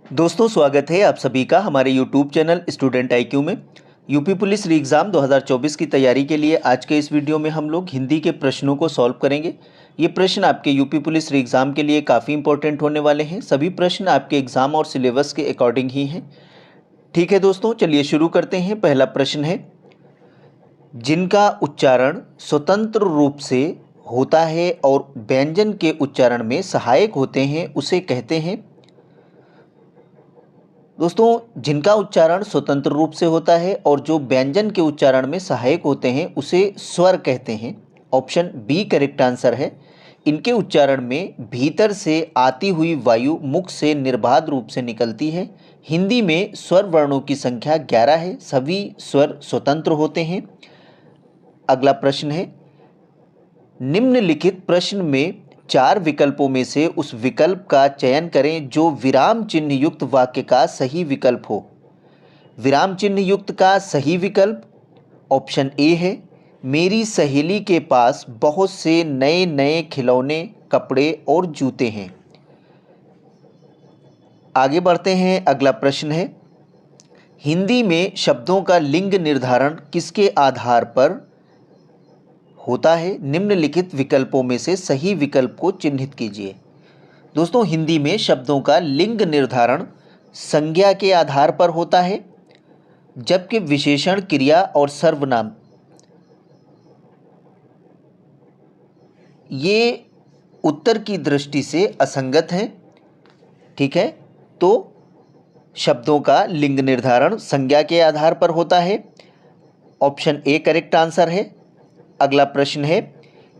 दोस्तों स्वागत है आप सभी का हमारे यूट्यूब चैनल स्टूडेंट आईक्यू में। यूपी पुलिस री एग्ज़ाम 2024 की तैयारी के लिए आज के इस वीडियो में हम लोग हिंदी के प्रश्नों को सॉल्व करेंगे। ये प्रश्न आपके यूपी पुलिस री एग्ज़ाम के लिए काफ़ी इंपॉर्टेंट होने वाले हैं। सभी प्रश्न आपके एग्ज़ाम और सिलेबस के अकॉर्डिंग ही हैं। ठीक है दोस्तों, चलिए शुरू करते हैं। पहला प्रश्न है, जिनका उच्चारण स्वतंत्र रूप से होता है और व्यंजन के उच्चारण में सहायक होते हैं उसे कहते हैं। दोस्तों, जिनका उच्चारण स्वतंत्र रूप से होता है और जो व्यंजन के उच्चारण में सहायक होते हैं उसे स्वर कहते हैं। ऑप्शन बी करेक्ट आंसर है। इनके उच्चारण में भीतर से आती हुई वायु मुख से निर्बाध रूप से निकलती है। हिंदी में स्वर वर्णों की संख्या 11 है। सभी स्वर स्वतंत्र होते हैं। अगला प्रश्न है, निम्नलिखित प्रश्न में 4 विकल्पों में से उस विकल्प का चयन करें जो विराम चिन्ह युक्त वाक्य का सही विकल्प हो। विराम चिन्ह युक्त का सही विकल्प ऑप्शन ए है, मेरी सहेली के पास बहुत से नए नए खिलौने, कपड़े और जूते हैं। आगे बढ़ते हैं। अगला प्रश्न है, हिंदी में शब्दों का लिंग निर्धारण किसके आधार पर होता है? निम्नलिखित विकल्पों में से सही विकल्प को चिन्हित कीजिए। दोस्तों, हिंदी में शब्दों का लिंग निर्धारण संज्ञा के आधार पर होता है, जबकि विशेषण, क्रिया और सर्वनाम ये उत्तर की दृष्टि से असंगत हैं। ठीक है, तो शब्दों का लिंग निर्धारण संज्ञा के आधार पर होता है। ऑप्शन ए करेक्ट आंसर है। अगला प्रश्न है,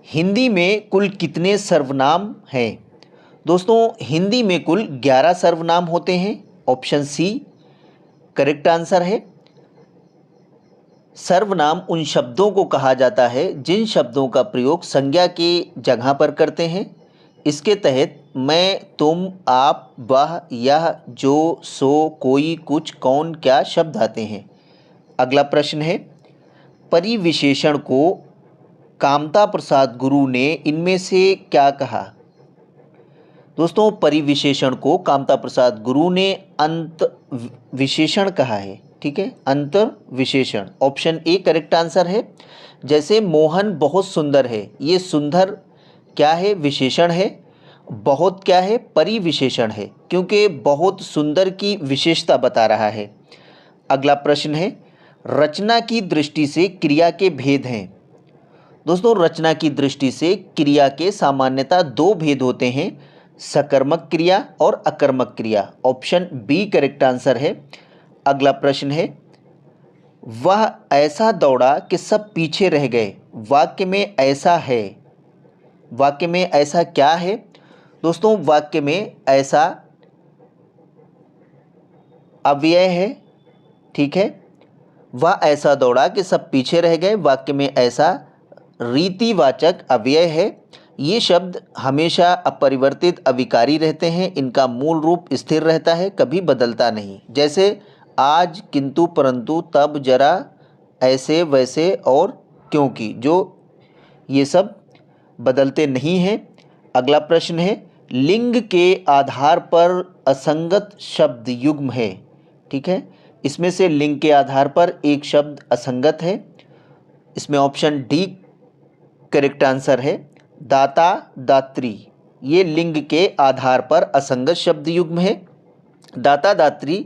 हिंदी में कुल कितने सर्वनाम हैं? दोस्तों, हिंदी में कुल 11 सर्वनाम होते हैं। ऑप्शन सी करेक्ट आंसर है। सर्वनाम उन शब्दों को कहा जाता है जिन शब्दों का प्रयोग संज्ञा के जगह पर करते हैं। इसके तहत मैं, तुम, आप, वह, यह, जो, सो, कोई, कुछ, कौन, क्या शब्द आते हैं। अगला प्रश्न है, परिविशेषण को कामता प्रसाद गुरु ने इनमें से क्या कहा? दोस्तों, परिविशेषण को कामता प्रसाद गुरु ने अंत विशेषण कहा है। ठीक है, अंतर विशेषण। ऑप्शन ए करेक्ट आंसर है। जैसे मोहन बहुत सुंदर है, ये सुंदर क्या है? विशेषण है। बहुत क्या है? परिविशेषण है, क्योंकि बहुत सुंदर की विशेषता बता रहा है। अगला प्रश्न है, रचना की दृष्टि से क्रिया के भेद हैं। दोस्तों, रचना की दृष्टि से क्रिया के सामान्यतः 2 भेद होते हैं, सकर्मक क्रिया और अकर्मक क्रिया। ऑप्शन बी करेक्ट आंसर है। अगला प्रश्न है, वह ऐसा दौड़ा कि सब पीछे रह गए। वाक्य में ऐसा है, वाक्य में ऐसा क्या है? दोस्तों, वाक्य में ऐसा अव्यय है। ठीक है, वह ऐसा दौड़ा कि सब पीछे रह गए। वाक्य में ऐसा रीतिवाचक अव्यय है। ये शब्द हमेशा अपरिवर्तित अविकारी रहते हैं। इनका मूल रूप स्थिर रहता है, कभी बदलता नहीं। जैसे आज, किंतु, परंतु, तब, जरा, ऐसे, वैसे और क्योंकि, जो ये सब बदलते नहीं हैं। अगला प्रश्न है, लिंग के आधार पर असंगत शब्द युग्म है। ठीक है, इसमें से लिंग के आधार पर एक शब्द असंगत है। इसमें ऑप्शन डी करेक्ट आंसर है। दाता, दात्री, ये लिंग के आधार पर असंगत शब्द युग्म है। दाता, दात्री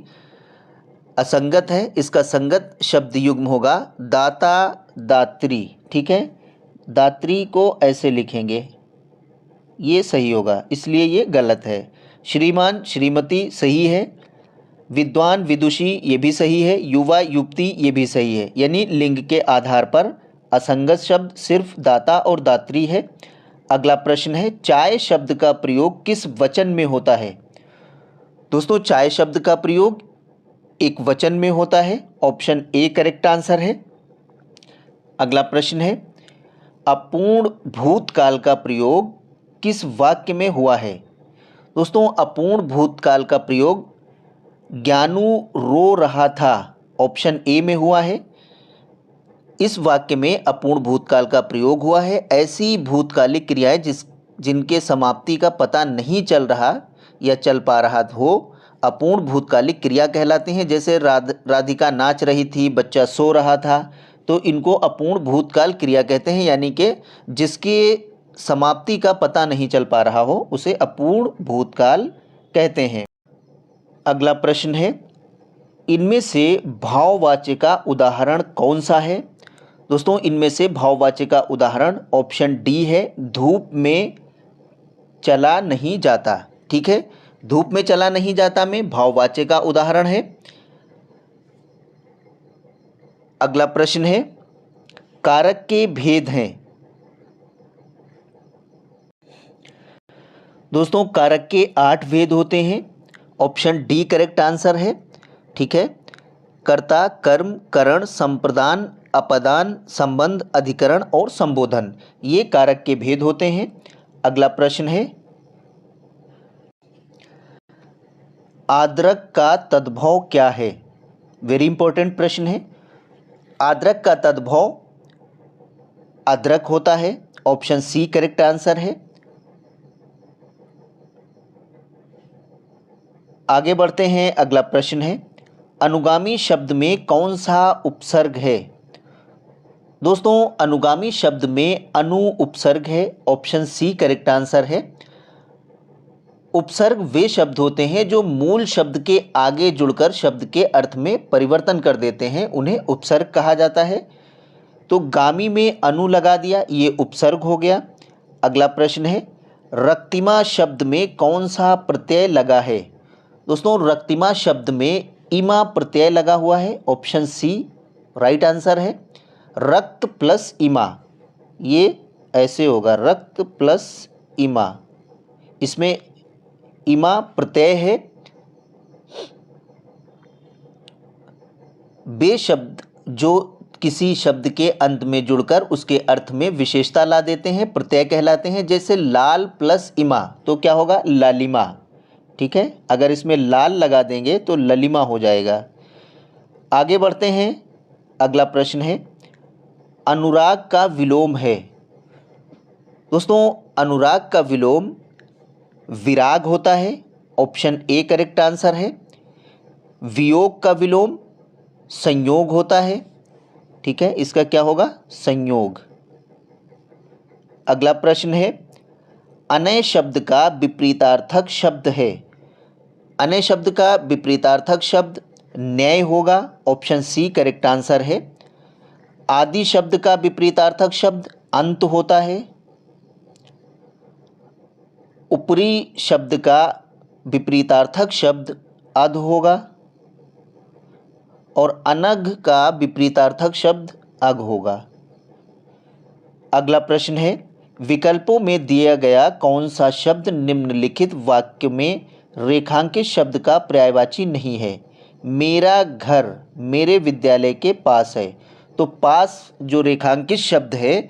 असंगत है, इसका संगत शब्द युग्म होगा दाता, दात्री। ठीक है, दात्री को ऐसे लिखेंगे, ये सही होगा, इसलिए ये गलत है। श्रीमान, श्रीमती सही है। विद्वान, विदुषी ये भी सही है। युवा, युवती ये भी सही है। यानी लिंग के आधार पर असंगत शब्द सिर्फ दाता और दात्री है। अगला प्रश्न है, चाय शब्द का प्रयोग किस वचन में होता है? दोस्तों, चाय शब्द का प्रयोग एक वचन में होता है। ऑप्शन ए करेक्ट आंसर है। अगला प्रश्न है, अपूर्ण भूतकाल का प्रयोग किस वाक्य में हुआ है? दोस्तों, अपूर्ण भूतकाल का प्रयोग ज्ञानू रो रहा था, ऑप्शन ए में हुआ है। इस वाक्य में अपूर्ण भूतकाल का प्रयोग हुआ है। ऐसी भूतकालिक क्रियाएं जिनके समाप्ति का पता नहीं चल रहा या चल पा रहा हो, अपूर्ण भूतकालिक क्रिया कहलाते हैं। जैसे राधिका नाच रही थी, बच्चा सो रहा था, तो इनको अपूर्ण भूतकाल क्रिया कहते हैं, यानी कि जिसके समाप्ति का पता नहीं चल पा रहा हो उसे अपूर्ण भूतकाल कहते हैं। अगला प्रश्न है, इनमें से भाववाच्य का उदाहरण कौन सा है? दोस्तों, इनमें से भाववाच्य का उदाहरण ऑप्शन डी है, धूप में चला नहीं जाता। ठीक है, धूप में चला नहीं जाता में भाववाच्य का उदाहरण है। अगला प्रश्न है, कारक के भेद हैं। दोस्तों, कारक के 8 भेद होते हैं। ऑप्शन डी करेक्ट आंसर है। ठीक है, कर्ता, कर्म, करण, संप्रदान, अपदान, संबंध, अधिकरण और संबोधन, ये कारक के भेद होते हैं। अगला प्रश्न है, आद्रक का तद्भव क्या है? वेरी इंपॉर्टेंट प्रश्न है। आद्रक का तद्भव अदरक होता है। ऑप्शन सी करेक्ट आंसर है। आगे बढ़ते हैं। अगला प्रश्न है, अनुगामी शब्द में कौन सा उपसर्ग है? दोस्तों, अनुगामी शब्द में अनु उपसर्ग है। ऑप्शन सी करेक्ट आंसर है। उपसर्ग वे शब्द होते हैं जो मूल शब्द के आगे जुड़कर शब्द के अर्थ में परिवर्तन कर देते हैं, उन्हें उपसर्ग कहा जाता है। तो गामी में अनु लगा दिया, ये उपसर्ग हो गया। अगला प्रश्न है, रक्तिमा शब्द में कौन सा प्रत्यय लगा है? दोस्तों, रक्तिमा शब्द में इमा प्रत्यय लगा हुआ है। ऑप्शन सी राइट आंसर है। रक्त प्लस इमा, ये ऐसे होगा, रक्त प्लस इमा, इसमें इमा प्रत्यय है। वे शब्द जो किसी शब्द के अंत में जुड़कर उसके अर्थ में विशेषता ला देते हैं प्रत्यय कहलाते हैं। जैसे लाल प्लस इमा तो क्या होगा? लालिमा। ठीक है, अगर इसमें लाल लगा देंगे तो ललिमा हो जाएगा। आगे बढ़ते हैं। अगला प्रश्न है, अनुराग का विलोम है। दोस्तों, अनुराग का विलोम विराग होता है। ऑप्शन ए करेक्ट आंसर है। वियोग का विलोम संयोग होता है। ठीक है, इसका क्या होगा? संयोग। अगला प्रश्न है, अनय शब्द का विपरीतार्थक शब्द है। अनय शब्द का विपरीतार्थक शब्द न्याय होगा। ऑप्शन सी करेक्ट आंसर है। आदि शब्द का विपरीतार्थक शब्द अंत होता है। ऊपरी शब्द का विपरीतार्थक शब्द अध होगा और अनघ का विपरीतार्थक शब्द अघ होगा। अगला प्रश्न है, विकल्पों में दिया गया कौन सा शब्द निम्नलिखित वाक्य में रेखांकित शब्द का पर्यायवाची नहीं है? मेरा घर मेरे विद्यालय के पास है। तो पास जो रेखांकित शब्द है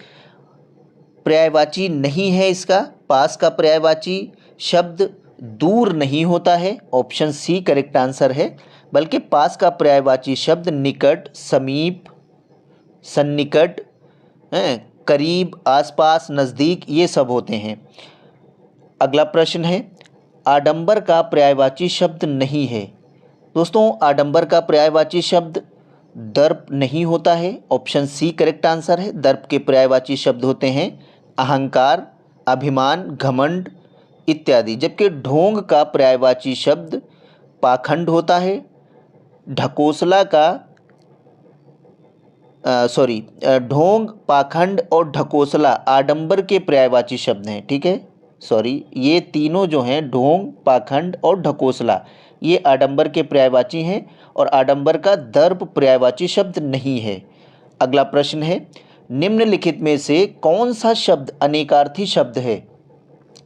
पर्यायवाची नहीं है इसका। पास का पर्यायवाची शब्द दूर नहीं होता है। ऑप्शन सी करेक्ट आंसर है। बल्कि पास का पर्यायवाची शब्द निकट, समीप, सन्निकट, करीब, आसपास, नज़दीक, ये सब होते हैं। अगला प्रश्न है, आडंबर का पर्यायवाची शब्द नहीं है। दोस्तों, आडंबर का पर्यायवाची शब्द दर्प नहीं होता है। ऑप्शन सी करेक्ट आंसर है। दर्प के पर्यायवाची शब्द होते हैं अहंकार, अभिमान, घमंड इत्यादि। जबकि ढोंग का पर्यायवाची शब्द पाखंड होता है। ढकोसला का ढोंग, पाखंड और ढकोसला आडंबर के पर्यायवाची शब्द हैं। ठीक है, ये तीनों जो हैं, ढोंग, पाखंड और ढकोसला, ये आडंबर के पर्यायवाची हैं और आडंबर का दर्प पर्यायवाची शब्द नहीं है। अगला प्रश्न है, निम्नलिखित में से कौन सा शब्द अनेकार्थी शब्द है?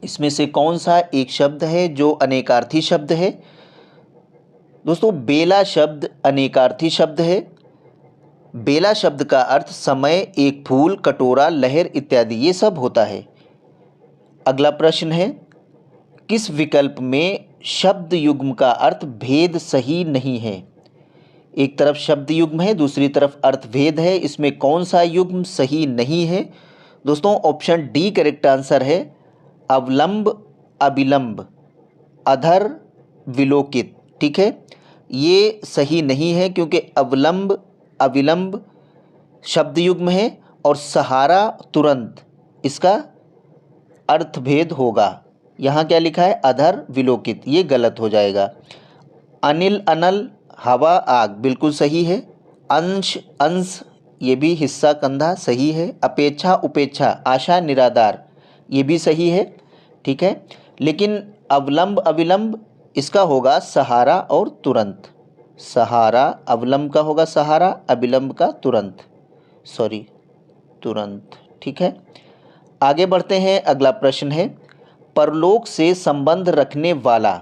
इसमें से कौन सा एक शब्द है जो अनेकार्थी शब्द है? दोस्तों, बेला शब्द अनेकार्थी शब्द है। बेला शब्द का अर्थ समय, एक फूल, कटोरा, लहर इत्यादि ये सब होता है। अगला प्रश्न है, किस विकल्प में शब्द युग्म का अर्थ भेद सही नहीं है? एक तरफ शब्द युग्म है, दूसरी तरफ अर्थ भेद है, इसमें कौन सा युग्म सही नहीं है? दोस्तों, ऑप्शन डी करेक्ट आंसर है। अवलंब, अभिलंब, अधर, विलोकित। ठीक है, ये सही नहीं है क्योंकि अवलंब अविलंब शब्द युग्म है और सहारा तुरंत इसका अर्थभेद होगा। यहाँ क्या लिखा है, अधर विलोकित, ये गलत हो जाएगा। अनिल अनल हवा आग बिल्कुल सही है। अंश अंश ये भी हिस्सा कंधा सही है। अपेक्षा उपेक्षा आशा निराधार ये भी सही है, ठीक है। लेकिन अवलंब अविलंब इसका होगा सहारा और तुरंत। सहारा अवलंब का होगा सहारा, अविलंब का तुरंत, सॉरी तुरंत, ठीक है। आगे बढ़ते हैं, अगला प्रश्न है परलोक से संबंध रखने वाला।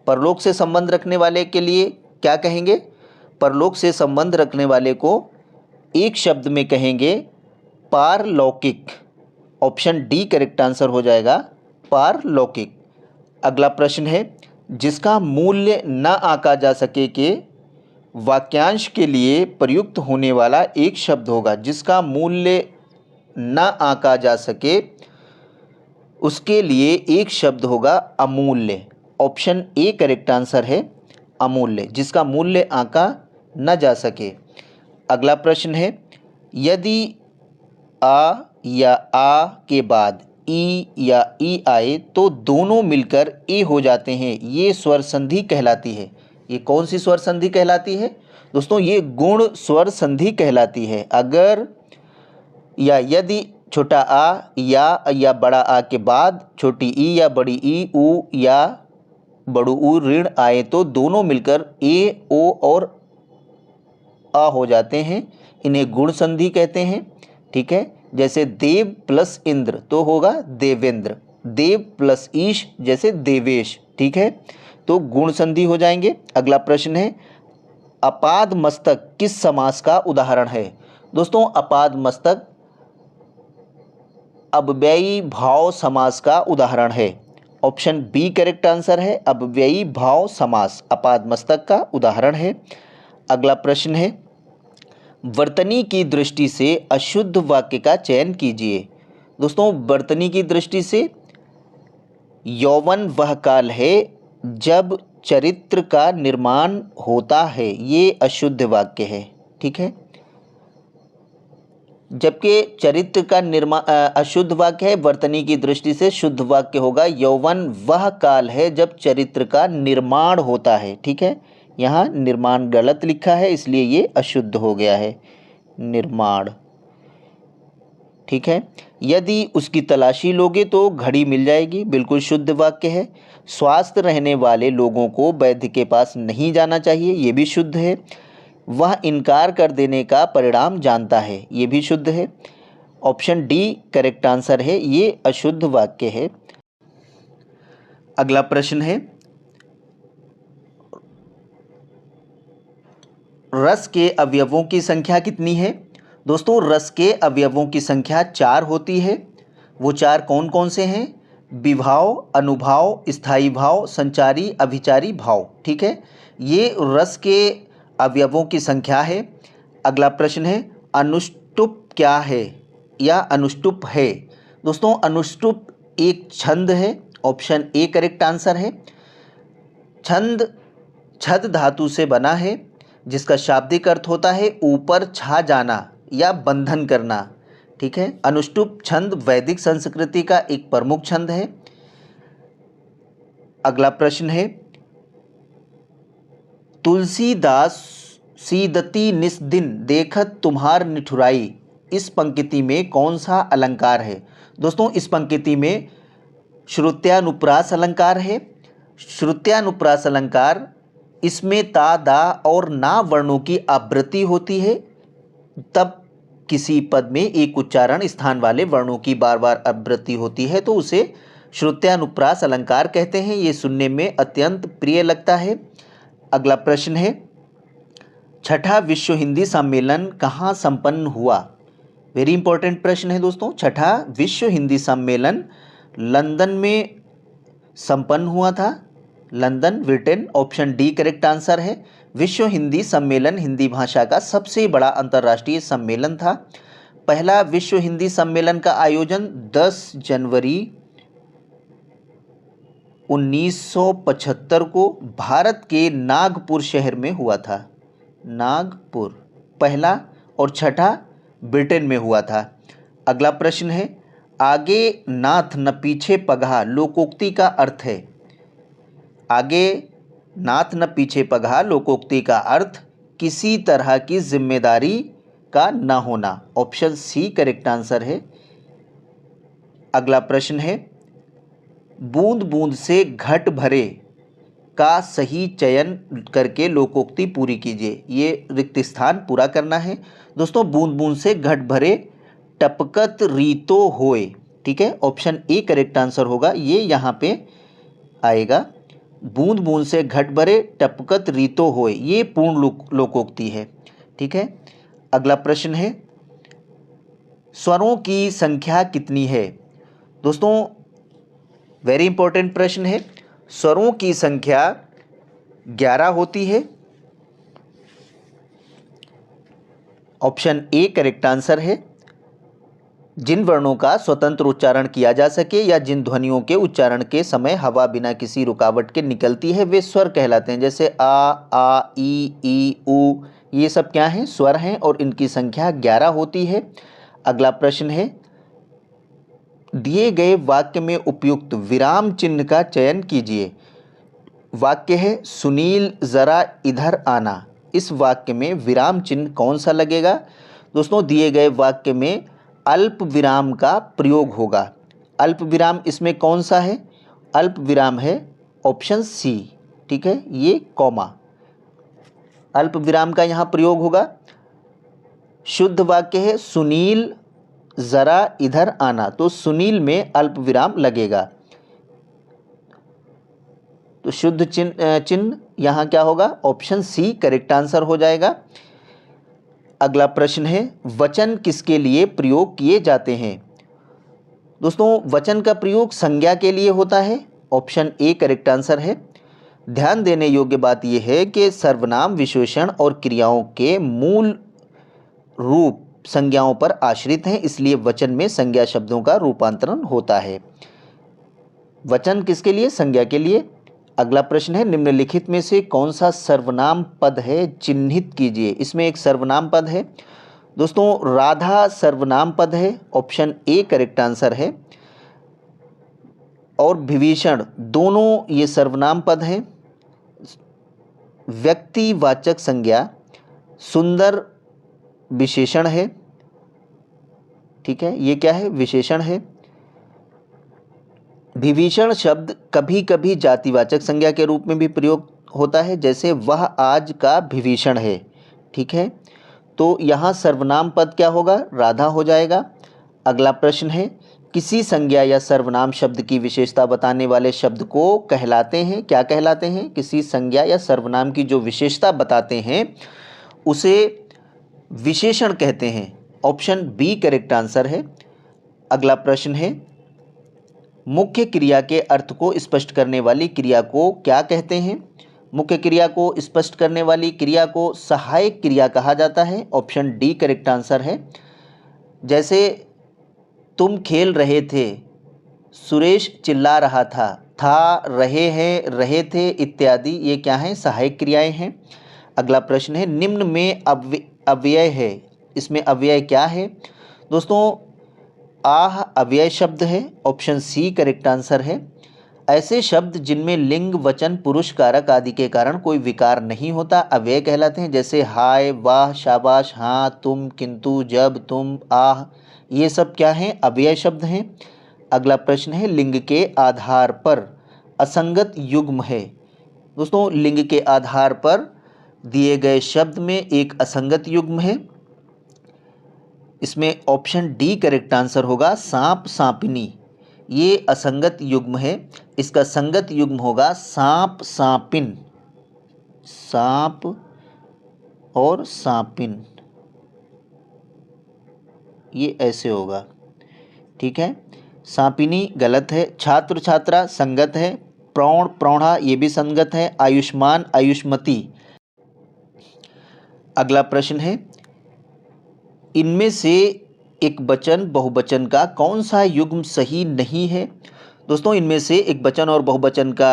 परलोक से संबंध रखने वाले के लिए क्या कहेंगे, परलोक से संबंध रखने वाले को एक शब्द में कहेंगे पारलौकिक। ऑप्शन डी करेक्ट आंसर हो जाएगा, पारलौकिक। अगला प्रश्न है जिसका मूल्य न आंका जा सके के वाक्यांश के लिए प्रयुक्त होने वाला एक शब्द होगा। जिसका मूल्य न आंका जा सके उसके लिए एक शब्द होगा अमूल्य। ऑप्शन ए करेक्ट आंसर है, अमूल्य, जिसका मूल्य आंका न जा सके। अगला प्रश्न है यदि आ या आ के बाद ई या ई आए तो दोनों मिलकर ए हो जाते हैं, ये स्वर संधि कहलाती है। ये कौन सी स्वर संधि कहलाती है दोस्तों, ये गुण स्वर संधि कहलाती है। अगर या यदि छोटा आ या बड़ा आ के बाद छोटी ई या बड़ी ई, ऊ या बड़ू ऊ ऋण आए तो दोनों मिलकर ए ओ और आ हो जाते हैं, इन्हें गुण संधि कहते हैं, ठीक है। जैसे देव प्लस इंद्र तो होगा देवेंद्र, देव प्लस ईश जैसे देवेश, ठीक है, तो गुण संधि हो जाएंगे। अगला प्रश्न है अपाद मस्तक किस समास का उदाहरण है। दोस्तों अपाद मस्तक अव्ययी भाव समास का उदाहरण है। ऑप्शन बी करेक्ट आंसर है, अव्ययी भाव समास अपाद मस्तक का उदाहरण है। अगला प्रश्न है वर्तनी की दृष्टि से अशुद्ध वाक्य का चयन कीजिए। दोस्तों वर्तनी की दृष्टि से यौवन वह काल है जब चरित्र का निर्माण होता है, ये अशुद्ध वाक्य है, ठीक है। जबकि चरित्र का निर्माण अशुद्ध वाक्य है, वर्तनी की दृष्टि से शुद्ध वाक्य होगा यौवन वह काल है जब चरित्र का निर्माण होता है, ठीक है। यहाँ निर्माण गलत लिखा है इसलिए ये अशुद्ध हो गया है, निर्माण, ठीक है। यदि उसकी तलाशी लोगे तो घड़ी मिल जाएगी, बिल्कुल शुद्ध वाक्य है। स्वस्थ रहने वाले लोगों को वैद्य के पास नहीं जाना चाहिए, ये भी शुद्ध है। वह इनकार कर देने का परिणाम जानता है, ये भी शुद्ध है। ऑप्शन डी करेक्ट आंसर है, ये अशुद्ध वाक्य है। अगला प्रश्न है रस के अवयवों की संख्या कितनी है। दोस्तों रस के अवयवों की संख्या 4 होती है। वो 4 कौन कौन से हैं, विभाव, अनुभाव, स्थायी भाव, संचारी, अभिचारी भाव, ठीक है। ये रस के अवयवों की संख्या है। अगला प्रश्न है अनुष्टुप क्या है या अनुष्टुप है। दोस्तों अनुष्टुप एक छंद है, ऑप्शन ए करेक्ट आंसर है। छंद छद धातु से बना है जिसका शाब्दिक अर्थ होता है ऊपर छा जाना या बंधन करना, ठीक है। अनुष्टुप छंद वैदिक संस्कृति का एक प्रमुख छंद है। अगला प्रश्न है तुलसीदास सीदती निस दिन देखत तुम्हार निठुराई, इस पंक्ति में कौन सा अलंकार है। दोस्तों इस पंक्ति में श्रुत्यानुप्रास अलंकार है। श्रुत्यानुप्रास अलंकार इसमें ता दा और ना वर्णों की आवृत्ति होती है, तब किसी पद में एक उच्चारण स्थान वाले वर्णों की बार बार आवृत्ति होती है तो उसे श्रुत्यानुप्रास अलंकार कहते हैं। ये सुनने में अत्यंत प्रिय लगता है। अगला प्रश्न है छठा विश्व हिंदी सम्मेलन कहाँ संपन्न हुआ। वेरी इंपॉर्टेंट प्रश्न है दोस्तों। छठा विश्व हिंदी सम्मेलन लंदन में संपन्न हुआ था, London Britain. Option D correct answer है। विश्व हिंदी सम्मेलन हिंदी भाषा का सबसे बड़ा अंतर्राष्ट्रीय सम्मेलन था। पहला विश्व हिंदी सम्मेलन का आयोजन 10 जनवरी 1975 को भारत के नागपुर शहर में हुआ था। नागपुर पहला, और छठा ब्रिटेन में हुआ था। अगला प्रश्न है, आगे नाथ न पीछे पगहा लोकोक्ति का अर्थ है। आगे नाथ न पीछे पगहा लोकोक्ति का अर्थ किसी तरह की जिम्मेदारी का न होना। ऑप्शन सी करेक्ट आंसर है। अगला प्रश्न है, बूंद बूंद से घट भरे का सही चयन करके लोकोक्ति पूरी कीजिए। ये रिक्त स्थान पूरा करना है दोस्तों। बूंद बूंद से घट भरे टपकत रीतो होए, ठीक है, ऑप्शन ए करेक्ट आंसर होगा। ये यहाँ पे आएगा, बूंद बूंद से घट भरे टपकत रीतो होए, ये पूर्ण लोकोक्ति है, ठीक है। अगला प्रश्न है, स्वरों की संख्या कितनी है। दोस्तों वेरी इंपॉर्टेंट प्रश्न है। स्वरों की संख्या 11 होती है। ऑप्शन ए करेक्ट आंसर है। जिन वर्णों का स्वतंत्र उच्चारण किया जा सके या जिन ध्वनियों के उच्चारण के समय हवा बिना किसी रुकावट के निकलती है वे स्वर कहलाते हैं। जैसे आ, ई, उ, ये सब क्या हैं, स्वर हैं, और इनकी संख्या 11 होती है। अगला प्रश्न है, दिए गए वाक्य में उपयुक्त विराम चिन्ह का चयन कीजिए। वाक्य है, सुनील जरा इधर आना। इस वाक्य में विराम चिन्ह कौन सा लगेगा। दोस्तों दिए गए वाक्य में अल्प विराम का प्रयोग होगा। अल्प विराम इसमें कौन सा है, अल्प विराम है ऑप्शन सी, ठीक है, ये कॉमा, अल्प विराम का यहाँ प्रयोग होगा। शुद्ध वाक्य है, सुनील जरा इधर आना, तो सुनील में अल्प विराम लगेगा। तो शुद्ध चिन्ह यहाँ क्या होगा, ऑप्शन सी करेक्ट आंसर हो जाएगा। अगला प्रश्न है, वचन किसके लिए प्रयोग किए जाते हैं। दोस्तों वचन का प्रयोग संज्ञा के लिए होता है। ऑप्शन ए करेक्ट आंसर है। ध्यान देने योग्य बात यह है कि सर्वनाम विशेषण और क्रियाओं के मूल रूप संज्ञाओं पर आश्रित हैं, इसलिए वचन में संज्ञा शब्दों का रूपांतरण होता है। वचन किसके लिए, संज्ञा के लिए। अगला प्रश्न है, निम्नलिखित में से कौन सा सर्वनाम पद है, चिन्हित कीजिए। इसमें एक सर्वनाम पद है दोस्तों, राधा सर्वनाम पद है। ऑप्शन ए करेक्ट आंसर है। और विभीषण, दोनों ये सर्वनाम पद हैं। व्यक्तिवाचक संज्ञा, सुंदर विशेषण है, ठीक है, ये क्या है, विशेषण है। विभीषण शब्द कभी कभी जातिवाचक संज्ञा के रूप में भी प्रयोग होता है, जैसे वह आज का विभीषण है, ठीक है। तो यहाँ सर्वनाम पद क्या होगा, राधा हो जाएगा। अगला प्रश्न है, किसी संज्ञा या सर्वनाम शब्द की विशेषता बताने वाले शब्द को कहलाते हैं, क्या कहलाते हैं, किसी संज्ञा या सर्वनाम की जो विशेषता बताते हैं उसे विशेषण कहते हैं। ऑप्शन बी करेक्ट आंसर है। अगला प्रश्न है, मुख्य क्रिया के अर्थ को स्पष्ट करने वाली क्रिया को क्या कहते हैं। मुख्य क्रिया को स्पष्ट करने वाली क्रिया को सहायक क्रिया कहा जाता है। ऑप्शन डी करेक्ट आंसर है। जैसे तुम खेल रहे थे, सुरेश चिल्ला रहा था, रहे हैं, रहे थे इत्यादि, ये क्या हैं, सहायक क्रियाएं हैं। अगला प्रश्न है, निम्न में अव्यय है, इसमें अव्यय क्या है। दोस्तों आह अव्यय शब्द है। ऑप्शन सी करेक्ट आंसर है। ऐसे शब्द जिनमें लिंग वचन पुरुष कारक आदि के कारण कोई विकार नहीं होता अव्यय कहलाते हैं, जैसे हाय, वाह, शाबाश, हाँ, तुम, किंतु, जब, तुम, आह, ये सब क्या हैं, अव्यय शब्द हैं। अगला प्रश्न है, लिंग के आधार पर असंगत युग्म है। दोस्तों लिंग के आधार पर दिए गए शब्द में एक असंगत युग्म है, इसमें ऑप्शन डी करेक्ट आंसर होगा, सांप सांपिनी, ये असंगत युग्म है। इसका संगत युग्म होगा सांप सांपिन, सांप और सांपिन, ये ऐसे होगा, ठीक है। सांपिनी गलत है। छात्र छात्रा संगत है। प्रौढ़ प्रौढ़ा ये भी संगत है। आयुष्मान आयुष्मती। अगला प्रश्न है, इनमें से एक वचन बहुवचन का कौन सा युग्म सही नहीं है। दोस्तों इनमें से एक वचन और बहुवचन का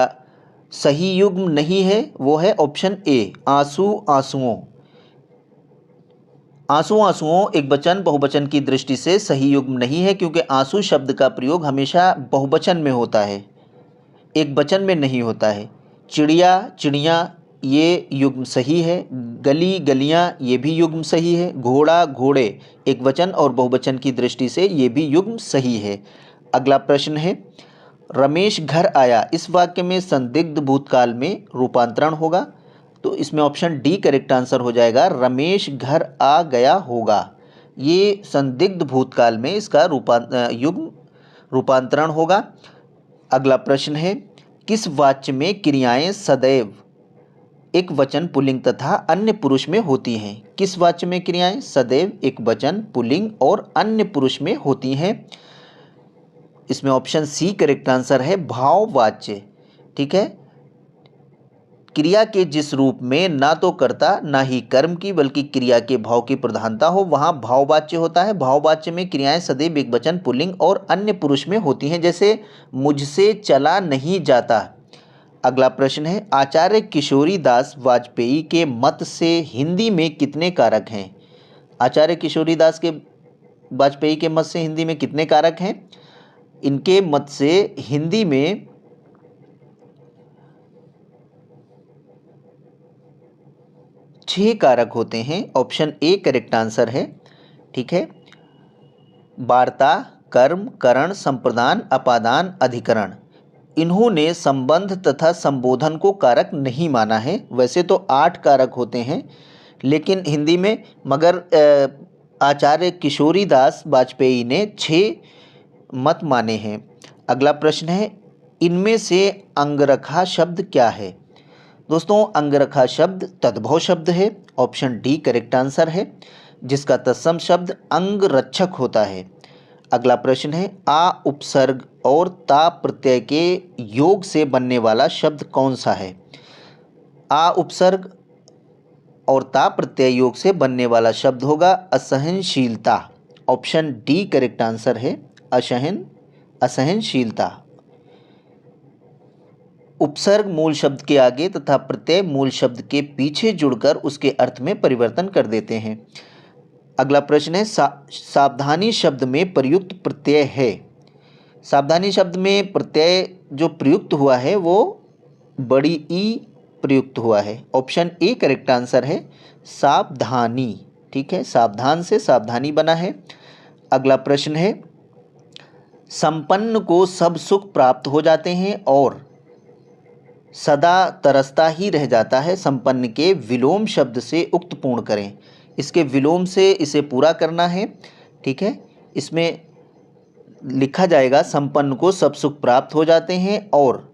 सही युग्म नहीं है, वो है ऑप्शन ए, आंसू आंसुओं। आंसू आंसुओं एक वचन बहुवचन की दृष्टि से सही युग्म नहीं है, क्योंकि आंसू शब्द का प्रयोग हमेशा बहुवचन में होता है, एक वचन में नहीं होता है। चिड़िया चिड़िया ये युग्म सही है, गली गलियां ये भी युग्म सही है, घोड़ा घोड़े एक वचन और बहुवचन की दृष्टि से ये भी युग्म सही है। अगला प्रश्न है, रमेश घर आया, इस वाक्य में संदिग्ध भूतकाल में रूपांतरण होगा, तो इसमें ऑप्शन डी करेक्ट आंसर हो जाएगा, रमेश घर आ गया होगा। ये संदिग्ध भूतकाल में इसका युग्म रूपांतरण होगा। अगला प्रश्न है, किस वाक्य में क्रियाएं सदैव एक वचन पुल्लिंग तथा अन्य पुरुष में होती हैं? किस वाक्य में क्रियाएं सदैव एक वचन पुल्लिंग और अन्य पुरुष में होती हैं? इसमें ऑप्शन सी करेक्ट आंसर है, भाववाच्य। ठीक है, क्रिया के जिस रूप में ना तो कर्ता ना ही कर्म की बल्कि क्रिया के भाव की प्रधानता हो, वहाँ भाववाच्य होता है। भाववाच्य में क्रियाएं सदैव एक वचन पुल्लिंग और अन्य पुरुष में होती हैं, जैसे मुझसे चला नहीं जाता। अगला प्रश्न है, आचार्य किशोरी दास वाजपेयी के मत से हिंदी में कितने कारक हैं? आचार्य किशोरी दास के वाजपेयी के मत से हिंदी में कितने कारक हैं? इनके मत से हिंदी में 6 कारक होते हैं। ऑप्शन ए करेक्ट आंसर है। ठीक है, वार्ता, कर्म, करण, संप्रदान, अपादान, अधिकरण। इन्होंने संबंध तथा संबोधन को कारक नहीं माना है। वैसे तो 8 कारक होते हैं लेकिन हिंदी में, मगर आचार्य किशोरी दास वाजपेयी ने 6 मत माने हैं। अगला प्रश्न है, इनमें से अंगरखा शब्द क्या है? दोस्तों अंगरखा शब्द तद्भव शब्द है, ऑप्शन डी करेक्ट आंसर है, जिसका तत्सम शब्द अंगरक्षक होता है। अगला प्रश्न है, आ उपसर्ग और ता प्रत्यय के योग से बनने वाला शब्द कौन सा है? आ उपसर्ग और ता प्रत्यय योग से बनने वाला शब्द होगा असहनशीलता। ऑप्शन डी करेक्ट आंसर है, असहनशीलता। उपसर्ग मूल शब्द के आगे तथा प्रत्यय मूल शब्द के पीछे जुड़कर उसके अर्थ में परिवर्तन कर देते हैं। अगला प्रश्न है, सावधानी शब्द में प्रयुक्त प्रत्यय है। सावधानी शब्द में प्रत्यय जो प्रयुक्त हुआ है वो बड़ी ई प्रयुक्त हुआ है। ऑप्शन ए करेक्ट आंसर है, सावधानी। ठीक है, सावधान से सावधानी बना है। अगला प्रश्न है, संपन्न को सब सुख प्राप्त हो जाते हैं और सदा तरसता ही रह जाता है, संपन्न के विलोम शब्द से उक्त पूर्ण करें। इसके विलोम से इसे पूरा करना है। ठीक है, इसमें लिखा जाएगा, संपन्न को सब सुख प्राप्त हो जाते हैं और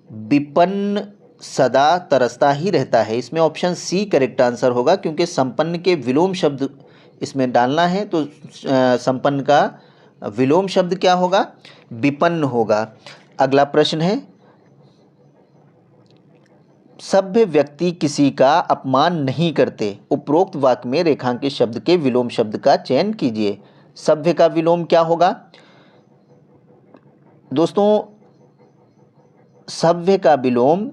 विपन्न सदा तरसता ही रहता है। इसमें ऑप्शन सी करेक्ट आंसर होगा, क्योंकि संपन्न के विलोम शब्द इसमें डालना है, तो संपन्न का विलोम शब्द क्या होगा? विपन्न होगा। अगला प्रश्न है, सभ्य व्यक्ति किसी का अपमान नहीं करते, उपरोक्त वाक्य में रेखांकित शब्द के विलोम शब्द का चयन कीजिए। सभ्य का विलोम क्या होगा? दोस्तों सभ्य का विलोम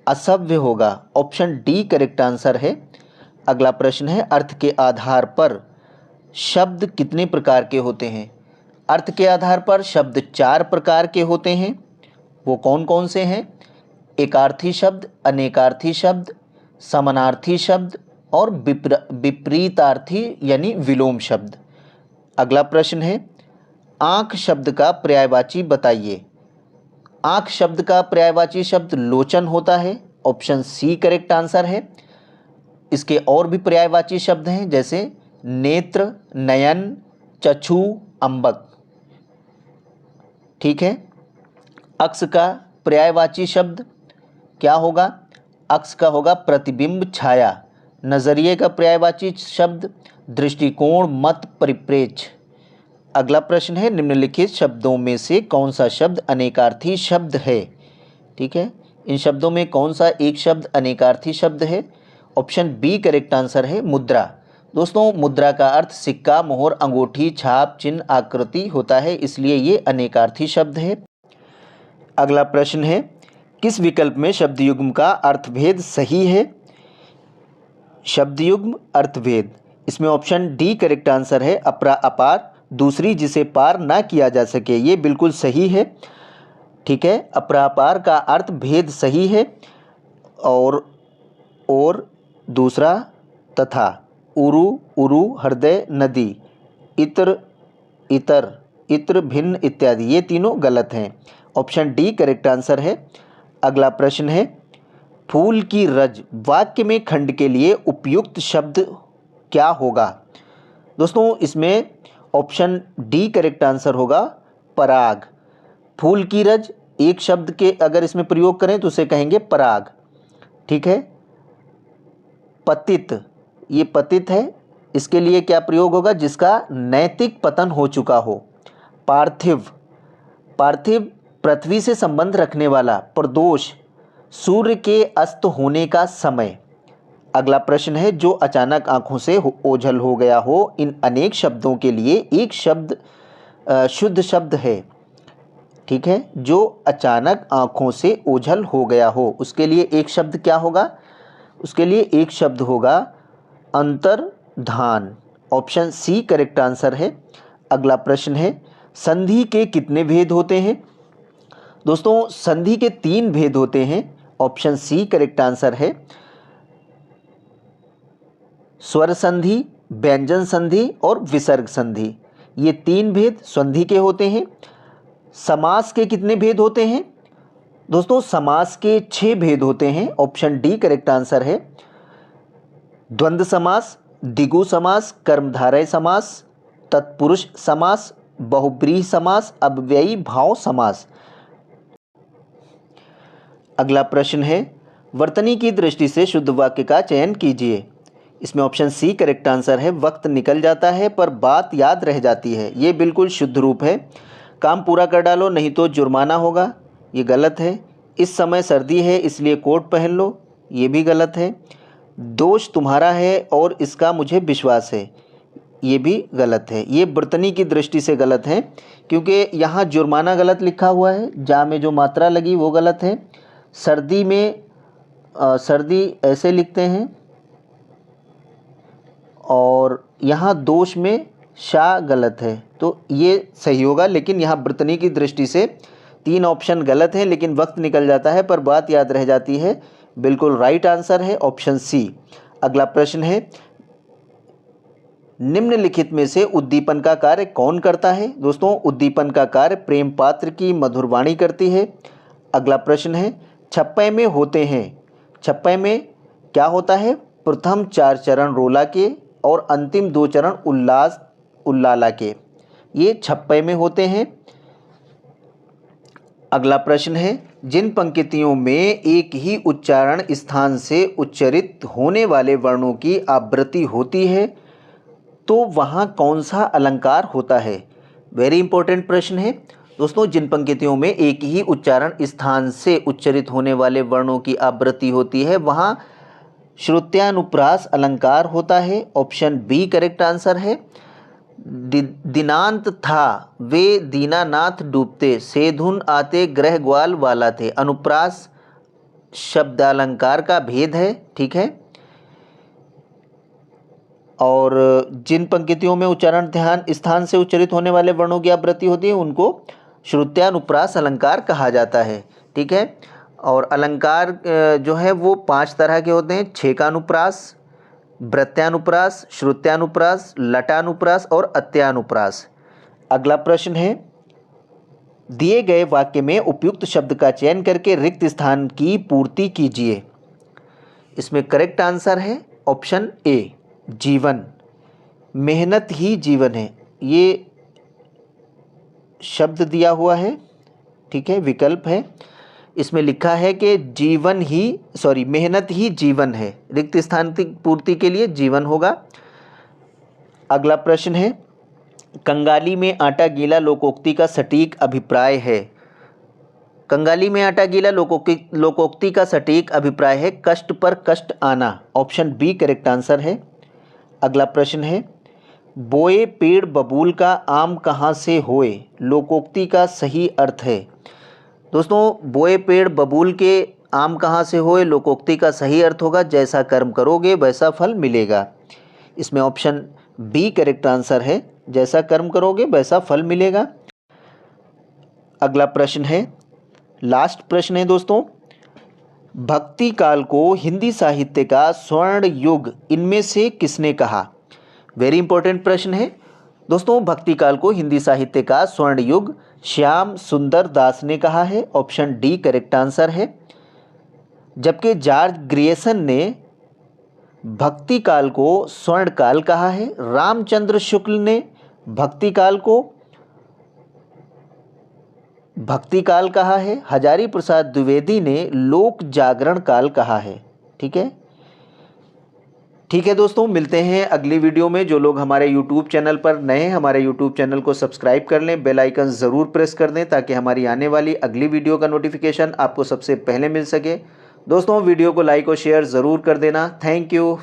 असभ्य होगा। ऑप्शन डी करेक्ट आंसर है। अगला प्रश्न है, अर्थ के आधार पर शब्द कितने प्रकार के होते हैं? अर्थ के आधार पर शब्द 4 प्रकार के होते हैं। वो कौन कौन से हैं? एकार्थी शब्द, अनेकार्थी शब्द, समानार्थी शब्द और विपरीतार्थी यानी विलोम शब्द। अगला प्रश्न है, आँख शब्द का पर्यायवाची बताइए। आँख शब्द का पर्यायवाची शब्द लोचन होता है। ऑप्शन सी करेक्ट आंसर है। इसके और भी पर्यायवाची शब्द हैं, जैसे नेत्र, नयन, चक्षु, अंबक। ठीक है, अक्ष का पर्यायवाची शब्द क्या होगा? अक्ष का होगा प्रतिबिंब, छाया। नजरिए का पर्यायवाची शब्द दृष्टिकोण, मत, परिप्रेक्ष्य। अगला प्रश्न है, निम्नलिखित शब्दों में से कौन सा शब्द अनेकार्थी शब्द है? ठीक है, इन शब्दों में कौन सा एक शब्द अनेकार्थी शब्द है? ऑप्शन बी करेक्ट आंसर है, मुद्रा। दोस्तों मुद्रा का अर्थ सिक्का, मोहर, अंगूठी, छाप, चिन्ह, आकृति होता है, इसलिए ये अनेकार्थी शब्द है। अगला प्रश्न है, किस विकल्प में शब्द युग्म का अर्थभेद सही है? शब्द युग्म अर्थभेद, इसमें ऑप्शन डी करेक्ट आंसर है। अपरा अपार, दूसरी जिसे पार ना किया जा सके, ये बिल्कुल सही है। ठीक है, अपरा अपार का अर्थ भेद सही है। और दूसरा तथा, उरु उरु, हृदय, नदी, इत्र इतर, इत्र भिन्न इत्यादि, ये तीनों गलत हैं। ऑप्शन डी करेक्ट आंसर है। अगला प्रश्न है, फूल की रज वाक्य में खंड के लिए उपयुक्त शब्द क्या होगा? दोस्तों इसमें ऑप्शन डी करेक्ट आंसर होगा, पराग। फूल की रज एक शब्द के अगर इसमें प्रयोग करें तो उसे कहेंगे पराग। ठीक है, पतित, ये पतित है, इसके लिए क्या प्रयोग होगा? जिसका नैतिक पतन हो चुका हो। पार्थिव, पार्थिव पृथ्वी से संबंध रखने वाला। प्रदोष, सूर्य के अस्त होने का समय। अगला प्रश्न है, जो अचानक आंखों से ओझल हो गया हो, इन अनेक शब्दों के लिए एक शब्द शुद्ध शब्द है। ठीक है, जो अचानक आंखों से ओझल हो गया हो, उसके लिए एक शब्द क्या होगा? उसके लिए एक शब्द होगा अंतर्धान। ऑप्शन सी करेक्ट आंसर है। अगला प्रश्न है, संधि के कितने भेद होते हैं? दोस्तों संधि के 3 भेद होते हैं। ऑप्शन सी करेक्ट आंसर है। स्वर संधि, व्यंजन संधि और विसर्ग संधि, ये 3 भेद संधि के होते हैं। समास के कितने भेद होते हैं? दोस्तों समास के 6 भेद होते हैं। ऑप्शन डी करेक्ट आंसर है। द्वंद्व समास, द्विगु समास, कर्मधारय समास, तत्पुरुष समास, बहुब्रीहि समास, अव्ययी भाव समास। अगला प्रश्न है, वर्तनी की दृष्टि से शुद्ध वाक्य का चयन कीजिए। इसमें ऑप्शन सी करेक्ट आंसर है। वक्त निकल जाता है पर बात याद रह जाती है, ये बिल्कुल शुद्ध रूप है। काम पूरा कर डालो नहीं तो जुर्माना होगा, ये गलत है। इस समय सर्दी है इसलिए कोट पहन लो, ये भी गलत है। दोष तुम्हारा है और इसका मुझे विश्वास है, ये भी गलत है। ये वर्तनी की दृष्टि से गलत है क्योंकि यहाँ जुर्माना गलत लिखा हुआ है, जा में जो मात्रा लगी वो गलत है। सर्दी में सर्दी ऐसे लिखते हैं और यहाँ दोष में शा गलत है, तो ये सही होगा। लेकिन यहाँ वर्तनी की दृष्टि से 3 ऑप्शन गलत हैं, लेकिन वक्त निकल जाता है पर बात याद रह जाती है, बिल्कुल राइट आंसर है ऑप्शन सी। अगला प्रश्न है, निम्नलिखित में से उद्दीपन का कार्य कौन करता है? दोस्तों उद्दीपन का कार्य प्रेम पात्र की मधुरवाणी करती है। अगला प्रश्न है, छप्पय में होते हैं। छप्पय में क्या होता है? प्रथम 4 चरण रोला के और अंतिम 2 चरण उल्लास उल्लाला के, ये छप्पय में होते हैं। अगला प्रश्न है, जिन पंक्तियों में एक ही उच्चारण स्थान से उच्चरित होने वाले वर्णों की आवृत्ति होती है तो वहाँ कौन सा अलंकार होता है? वेरी इंपॉर्टेंट प्रश्न है दोस्तों। जिन पंक्तियों में एक ही उच्चारण स्थान से उच्चरित होने वाले वर्णों की आवृत्ति होती है वहाँ श्रुत्यानुप्रास अलंकार होता है। ऑप्शन बी करेक्ट आंसर है। दिनांत था वे दीनानाथ डूबते, सेधुन आते ग्रह ग्वाल वाला थे, अनुप्रास शब्दालंकार का भेद है। ठीक है, और जिन पंक्तियों में उच्चारण ध्यान स्थान से उच्चरित होने वाले वर्णों की आवृत्ति होती है उनको श्रुत्यानुप्रास अलंकार कहा जाता है। ठीक है, और अलंकार जो है वो 5 तरह के होते हैं, छेकानुप्रास, वृत्त्यानुप्रास, श्रुत्यानुप्रास, लटानुप्रास और अत्यानुप्रास। अगला प्रश्न है, दिए गए वाक्य में उपयुक्त शब्द का चयन करके रिक्त स्थान की पूर्ति कीजिए। इसमें करेक्ट आंसर है ऑप्शन ए, जीवन। मेहनत ही जीवन है, ये शब्द दिया हुआ है। ठीक है, विकल्प है, इसमें लिखा है कि मेहनत ही जीवन है, रिक्त स्थान की पूर्ति के लिए जीवन होगा। अगला प्रश्न है, कंगाली में आटा गीला लोकोक्ति का सटीक अभिप्राय है। कंगाली में आटा गीला लोकोक्ति का सटीक अभिप्राय है कष्ट पर कष्ट आना। ऑप्शन बी करेक्ट आंसर है। अगला प्रश्न है, बोए पेड़ बबूल का आम कहाँ से होए, लोकोक्ति का सही अर्थ है। दोस्तों, बोए पेड़ बबूल के आम कहाँ से होए, लोकोक्ति का सही अर्थ होगा जैसा कर्म करोगे वैसा फल मिलेगा। इसमें ऑप्शन बी करेक्ट आंसर है, जैसा कर्म करोगे वैसा फल मिलेगा। अगला प्रश्न है, लास्ट प्रश्न है दोस्तों, भक्ति काल को हिंदी साहित्य का स्वर्ण युग इनमें से किसने कहा। वेरी इंपॉर्टेंट प्रश्न है दोस्तों। भक्ति काल को हिंदी साहित्य का स्वर्ण युग श्याम सुंदर दास ने कहा है, ऑप्शन डी करेक्ट आंसर है। जबकि जॉर्ज ग्रियर्सन ने भक्ति काल को स्वर्ण काल कहा है, रामचंद्र शुक्ल ने भक्ति काल को भक्ति काल कहा है, हजारी प्रसाद द्विवेदी ने लोक जागरण काल कहा है। ठीक है दोस्तों, मिलते हैं अगली वीडियो में। जो लोग हमारे YouTube चैनल पर नए हैं, हमारे YouTube चैनल को सब्सक्राइब कर लें, बेल आइकन ज़रूर प्रेस कर दें ताकि हमारी आने वाली अगली वीडियो का नोटिफिकेशन आपको सबसे पहले मिल सके। दोस्तों, वीडियो को लाइक और शेयर ज़रूर कर देना। Thank you.